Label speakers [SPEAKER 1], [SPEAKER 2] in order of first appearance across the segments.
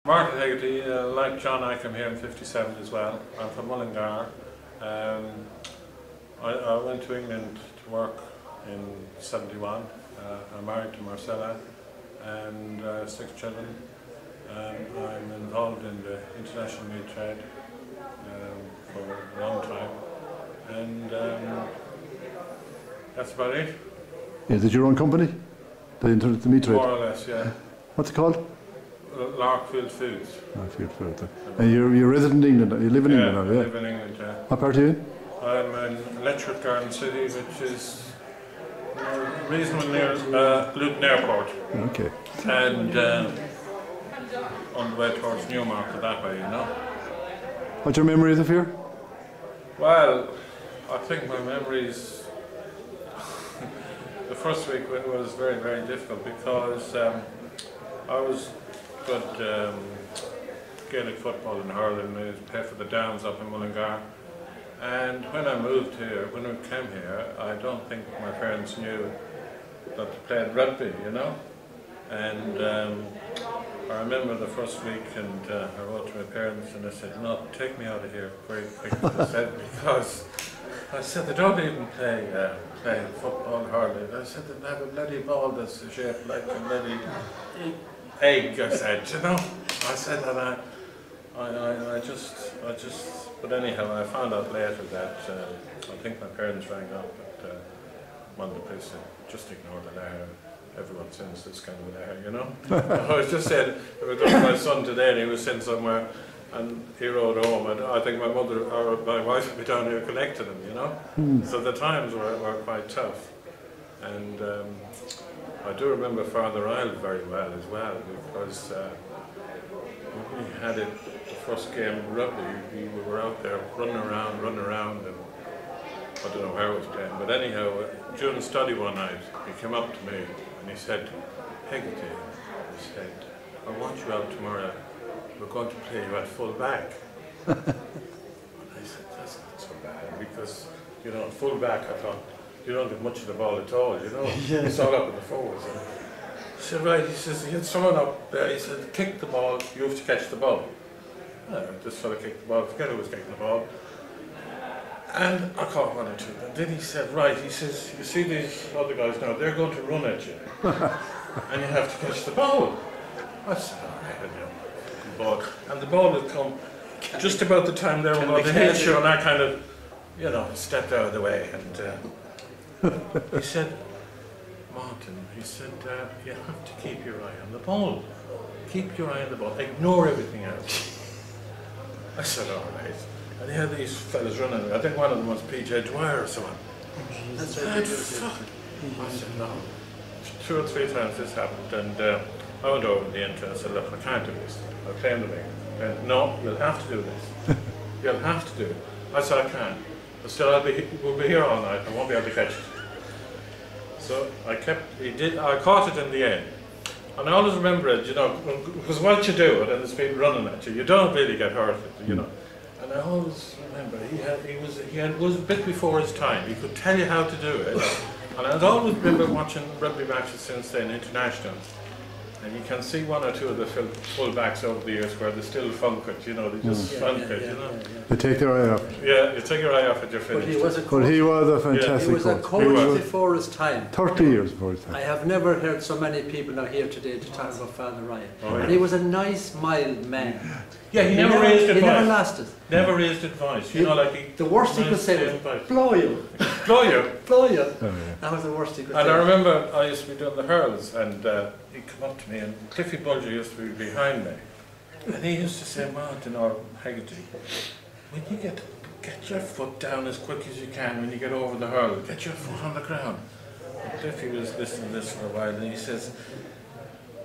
[SPEAKER 1] Martyn Hegarty, like John, I came here in '57 as well. I'm from Mullingar. I went to England to work in '71. I'm married to Marcella and 6 children. I'm involved in the international meat trade for a long time, and that's about it.
[SPEAKER 2] Is it your own company? The meat trade?
[SPEAKER 1] More or less, yeah.
[SPEAKER 2] What's it called?
[SPEAKER 1] Larkfield Foods.
[SPEAKER 2] Larkfield Foods. And you're resident in England? You live in England now, yeah?
[SPEAKER 1] I live in England, yeah.
[SPEAKER 2] What part are you in?
[SPEAKER 1] I'm in Letchworth Garden City, which is reasonably near Luton Airport.
[SPEAKER 2] Okay.
[SPEAKER 1] And on the way towards Newmarket that way, you know.
[SPEAKER 2] What's your memories of here?
[SPEAKER 1] Well, I think my memories, the first week was very, very difficult because I was good Gaelic football in hurling. I used to play for the Downs up in Mullingar. And when I moved here, when I came here, I don't think my parents knew that I played rugby, you know. And I remember the first week, and I wrote to my parents and I said, "No, take me out of here very quickly," I said, because I said they don't even play football hardly. I said they have a bloody ball that's shaped like a bloody egg. I said, you know. I said that I just. But anyhow, I found out later that I think my parents rang up at one of the police said, "Just ignore the letter. Everyone sends this kind of letter, you know." I was just saying, I was with my son today, and he was sent somewhere, and he rode home, and I think my mother or my wife would be down here collecting him, you know. So the times were quite tough, and I do remember Father Isle very well as well, because when we had it. First game of rugby, we were out there running around, and I don't know where I was playing, but anyhow, during study one night, he came up to me and he said, "Hegarty," he said, "I want you out tomorrow, we're going to play you at full back." And I said, "That's not so bad, because, you know, full back, I thought, you don't get much of the ball at all, you know, it's all up in the forwards." And he said, "Right," he says, "He had someone up there," he said, "Kick the ball, you have to catch the ball." This fella kicked the ball, I forget who was kicking the ball. And I caught one or two. And then he said, "Right," he says, "you see these other guys now, they're going to run at you. And you have to catch the ball." I said, "All right, you know, ball." And the ball had come just about the time they were going to hit you, and I kind of, you know, stepped out of the way. And he said, "Martin," he said, "you have to keep your eye on the ball. Keep your eye on the ball. Ignore everything else." I said, "All right." And he had these fellas running. I think one of them was PJ Dwyer or someone. That's bad fuck. I said, "No." 2 or 3 times this happened, and I went over to the intern and said, "Look, I can't do this. I claim the ring." And, "No, you'll have to do this. You'll have to do it." I said, "I can't. But still, we'll be here all night. I won't be able to catch it." So I caught it in the end. And I always remember it, you know, because once you do it and there's people running at you, you don't really get hurt, you know. And I always remember he was a bit before his time. He could tell you how to do it. And I always remember watching rugby matches since then, international. And you can see 1 or 2 of the full-backs over the years where they still funk it, you know, they just funk it, you know.
[SPEAKER 2] They take their eye off.
[SPEAKER 1] Yeah, you take your eye off at your finish.
[SPEAKER 2] But he was a fantastic
[SPEAKER 3] He was a coach before his time.
[SPEAKER 2] 30 years before his time.
[SPEAKER 3] I have never heard so many people now here today to talk about Father Ryan.
[SPEAKER 1] Oh, yeah.
[SPEAKER 3] And he was a nice, mild man.
[SPEAKER 1] Yeah, he never raised advice.
[SPEAKER 3] He never lasted.
[SPEAKER 1] Never raised advice. You know, like
[SPEAKER 3] the worst he could say was, "Blow you."
[SPEAKER 1] Blow you.
[SPEAKER 3] Blow you.
[SPEAKER 2] Oh, yeah.
[SPEAKER 3] That was the worst he could say.
[SPEAKER 1] And I remember I used to be doing the hurls, and he'd come up to me, and Cliffy Bulger used to be behind me. And he used to say, "Martin or Hegarty, when you get your foot down as quick as you can when you get over the hurl, get your foot on the ground." And Cliffy was listening to this for a while, and he says,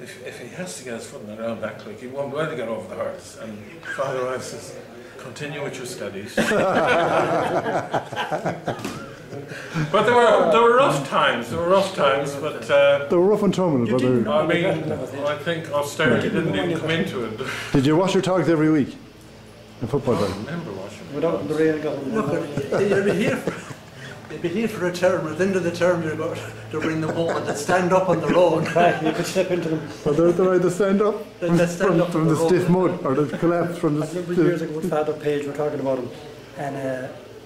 [SPEAKER 1] if he has to get his foot on the ground that quick, he won't be able to get over the hurls. And Father Ryan says, "Continue with your studies." But there were rough times. There were rough times, but
[SPEAKER 2] they were rough and tumble. But
[SPEAKER 1] I mean, I think austerity didn't even come into it.
[SPEAKER 2] Did you wash your togs every week in football?
[SPEAKER 1] I remember washing.
[SPEAKER 4] Without the rain going.
[SPEAKER 3] Look, you're here. You'd be here for a term, at the end of the term you're about to bring them home and they'd stand up on the road.
[SPEAKER 4] You could step into them.
[SPEAKER 2] Well, they're either stand up from the stiff mud or they collapse from the
[SPEAKER 4] A number of years ago with Father Page, we're talking about him, and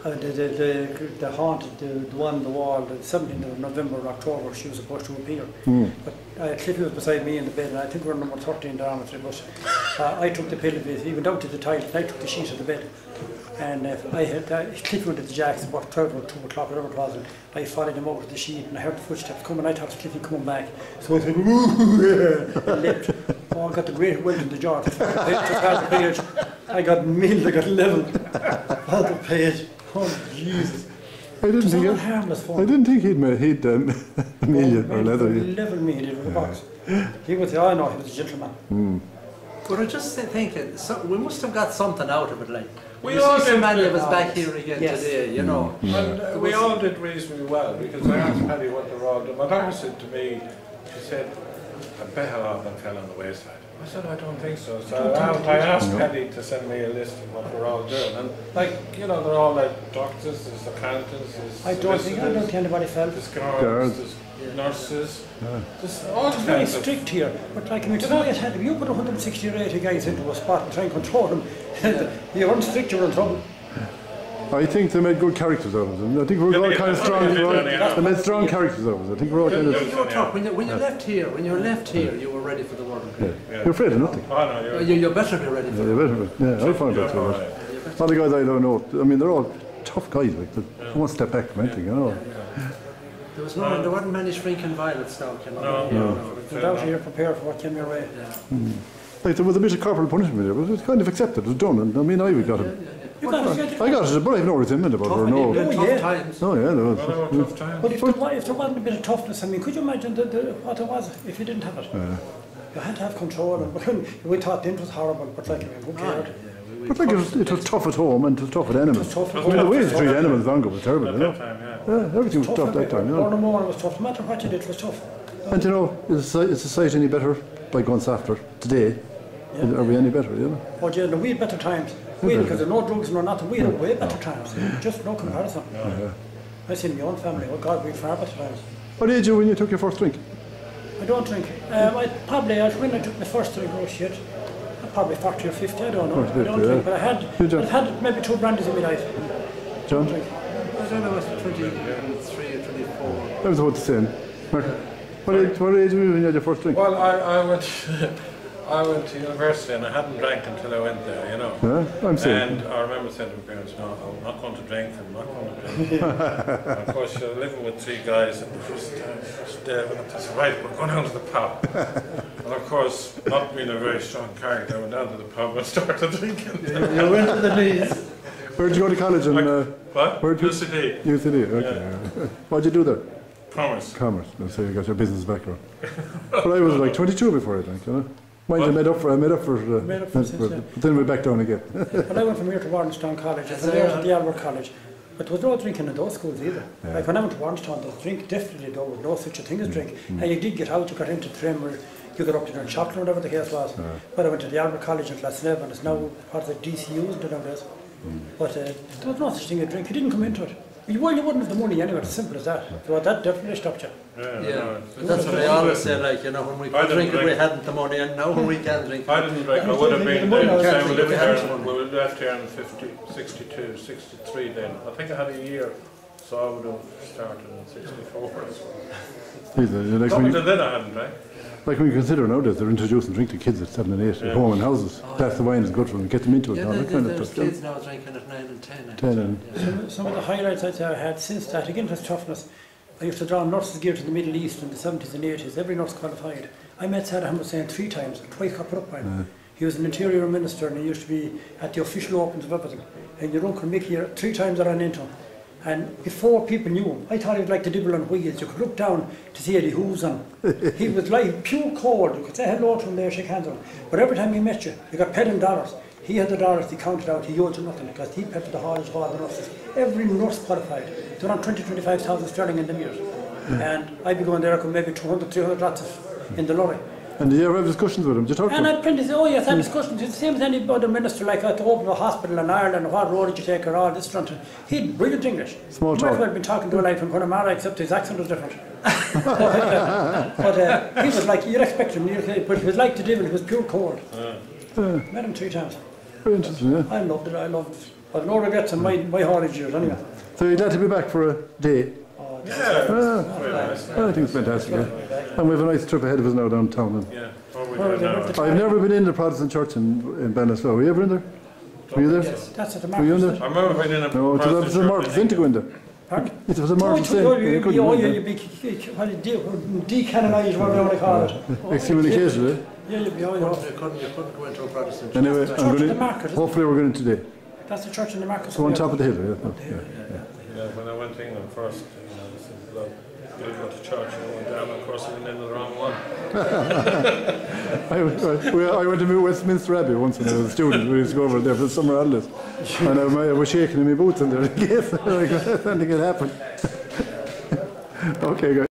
[SPEAKER 4] the haunt, the one on the wall, the 17th of November or October, she was supposed to appear. But Cliffy was beside me in the bed, and I think we were number 13 down with it, but I took the pillow, he went out to the toilet, and I took the sheet of the bed. And Cliffy went to the jacks about 12 or 2 o'clock, whatever it was, and I followed him over to the sheet, and I heard the footsteps coming, I thought it was Cliffy coming back. So I said, woo, and leapt. Oh, I got the great welt in the jaw, Father Page. I got milled, I got leveled. Father Page. Oh, Jesus.
[SPEAKER 2] I didn't think he'd million or leather.
[SPEAKER 4] Level me, he did with a box. He was, I know, he was a gentleman.
[SPEAKER 3] But I just thinking, we must have got something out of it, like.
[SPEAKER 1] We all
[SPEAKER 3] see
[SPEAKER 1] did.
[SPEAKER 3] so many of us back here again today, you know.
[SPEAKER 1] And we all did reasonably well, because I asked Paddy what they were all doing. My daughter said to me, she said, I bet a lot of them fell on the wayside. I said, I don't think so. So I asked Paddy to send me a list of what we're all doing. And like, you know, they're all like doctors, there's accountants, there's
[SPEAKER 4] I don't think anybody fell.
[SPEAKER 1] there's guards, there's nurses, there's all
[SPEAKER 4] It's very
[SPEAKER 1] kinds of...
[SPEAKER 4] strict here, but like, I mean, the way it had, if you put 160 or 80 guys into a spot and try and control them, you weren't strict, you were in trouble.
[SPEAKER 2] I think they made good characters out of them. I think we're all kind of strong. They made strong characters out of us. I think we're all kind of...
[SPEAKER 3] You were tough. When you left here, you were ready for the world.
[SPEAKER 2] You're afraid of nothing.
[SPEAKER 1] Oh, no,
[SPEAKER 3] You better be ready for it.
[SPEAKER 2] Yeah, I find that so much. All the guys I don't know, I mean, they're all tough guys. Like, they won't step back from anything, you know.
[SPEAKER 3] There wasn't many shrinking violets now, you know.
[SPEAKER 4] No. Without you prepared for what came your way.
[SPEAKER 2] Like, there was a bit of corporal punishment there, but it was kind of accepted. It was done, and I mean, I got it.
[SPEAKER 4] You got it.
[SPEAKER 2] I got it, but I have no resentment about it. Or no.
[SPEAKER 3] Tough times.
[SPEAKER 2] Oh, yeah, there was.
[SPEAKER 1] tough times.
[SPEAKER 4] But if there wasn't a bit of toughness, I mean, could you imagine what it was if you didn't have it? You had to have control, and we thought it was horrible, but like, who cared?
[SPEAKER 2] But like, it was tough at home and it was tough at animals. I mean, the way to treat animals longer was terrible, you know. Yeah, everything was tough that time, you know.
[SPEAKER 4] More was tough. No matter what you did, it was tough.
[SPEAKER 2] And you know, is society any better by going softer today? Are we any better, you know?
[SPEAKER 4] Oh, yeah, no, we had better times. Because there were no drugs, no nothing. We had way better times. Just no comparison. I seen my own family. Oh God, we had far better times.
[SPEAKER 2] What age were you when you took your first drink?
[SPEAKER 4] I don't drink. When I took my first drink, oh shit, probably 40 or 50, I don't know.
[SPEAKER 2] 40,
[SPEAKER 4] I don't drink, but I've had maybe 2 brandies in my life.
[SPEAKER 2] John?
[SPEAKER 3] I don't know, it was 23 or 24.
[SPEAKER 2] I was about the same. What age were you when you had your first drink?
[SPEAKER 1] Well, I went to university and I hadn't drank until I went there, you know.
[SPEAKER 2] Yeah, I'm saying.
[SPEAKER 1] And I remember saying to my parents, no, I'm not going to drink, I'm not going to drink. And of course, you're living with 3 guys and the first day I said, right, we're going down to the pub. And of course, not being a very strong character, I went down to the pub and started drinking.
[SPEAKER 4] You went to the knees.
[SPEAKER 2] Where'd you go to college?
[SPEAKER 1] What?
[SPEAKER 2] Where'd you?
[SPEAKER 1] UCD.
[SPEAKER 2] UCD, okay. Yeah. What'd you do there?
[SPEAKER 1] Commerce.
[SPEAKER 2] Commerce. So you got your business background. But I was like 22 before I drank, you know. Mind I made up for but then we back down again.
[SPEAKER 4] Well, I went from here to Warrenstown College, and from there to the Albert College. But there was no drinking in those schools either.
[SPEAKER 2] Yeah.
[SPEAKER 4] Like when I went to Warrenstown, there was drink, definitely there was no such a thing as drink. And you did get out, you got into trim, or you got up to Chocolate, or whatever the case was. But I went to the Albert College in Glasnevin, and it's now part of the DCU, isn't it nowadays? But there was no such thing as drink, you didn't come into it. Well, you wouldn't have the money anyway, it's simple as that. So that definitely stopped you.
[SPEAKER 3] Yeah, but that's what I always say, like, you know, when we could drink it, we hadn't the money, and now when we can drink.
[SPEAKER 1] I didn't drink, I would have been the same. We left here in 62, 63 then. I think I had a year, so I would have started in 64. Then I hadn't drank.
[SPEAKER 2] Like when you consider nowadays, they're introducing drink to kids at 7 and 8 at home in houses. That's the wine is good for them, get them into it.
[SPEAKER 3] Yeah,
[SPEAKER 2] now, that kind of
[SPEAKER 3] kids now drinking at 9 and 10.
[SPEAKER 4] Some of the highlights I'd say I had since that, again, was toughness. I used to draw nurses gear to the Middle East in the 70s and 80s, every nurse qualified. I met Saddam Hussein 3 times, twice got put up by him. He was an interior minister and he used to be at the official opens of everything. And your Uncle Mickey, 3 times I ran into him. And before people knew him, I thought he was like the devil on wheels. You could look down to see the hooves on him. He was like pure cold. You could say hello to him there, shake hands with him. But every time he met you, you got paid in dollars. He had the dollars, he counted out, he owed you nothing because he paid for the haulage of all the nurses. Every nurse qualified. There were around 25,000 sterling in the years. And I'd be going there, maybe 200, 300 lots in the lorry.
[SPEAKER 2] And did you ever have discussions with him? Did you talk to
[SPEAKER 4] And
[SPEAKER 2] him?
[SPEAKER 4] I printed, oh yes, I had discussions. It's the same as any other minister, like to open a hospital in Ireland, what road did you take, or all this front. He had brilliant English.
[SPEAKER 2] Small
[SPEAKER 4] He might
[SPEAKER 2] talk.
[SPEAKER 4] as well have been talking to a lad from Connemara, except his accent was different. but he was like, you'd expect him, but he was like the devil, he was pure cold. Met him 3 times.
[SPEAKER 2] Very interesting, yeah.
[SPEAKER 4] I loved it, I've no regrets in my college years anyway.
[SPEAKER 2] So you're glad to be back for a day?
[SPEAKER 1] Yeah, very nice.
[SPEAKER 2] I think it's fantastic, yeah. And we have a nice trip ahead of us now downtown. And
[SPEAKER 1] Yeah, what we do now.
[SPEAKER 2] I've never been in the Protestant church in Ballinasloe. Were you ever in there? Were you there?
[SPEAKER 4] That's at the
[SPEAKER 2] Were you in
[SPEAKER 4] Marcus.
[SPEAKER 2] there?
[SPEAKER 1] I remember being in a
[SPEAKER 2] No, it was a Martyn thing to go in there.
[SPEAKER 4] Pardon?
[SPEAKER 2] It was a Martyn thing.
[SPEAKER 4] You'd be decanonized, whatever you want to call it.
[SPEAKER 2] Excommunicated, eh?
[SPEAKER 4] Yeah, you'd be,
[SPEAKER 3] You couldn't go into a Protestant church.
[SPEAKER 2] Anyway,
[SPEAKER 4] Church
[SPEAKER 2] I'm
[SPEAKER 4] in
[SPEAKER 2] going
[SPEAKER 4] the
[SPEAKER 2] to,
[SPEAKER 4] market, isn't
[SPEAKER 2] hopefully we're going today.
[SPEAKER 4] That's the church in the Marcus.
[SPEAKER 2] So on top of the hill, yeah.
[SPEAKER 1] Yeah, when I went to England first, I said, look, you'll go to church, and I went down, of course, I went into the wrong one.
[SPEAKER 2] I went to meet Westminster Abbey once when I was a student. We used to go over there for the summer holidays. And I was shaking in my boots in there in case anything had happened. Okay, guys.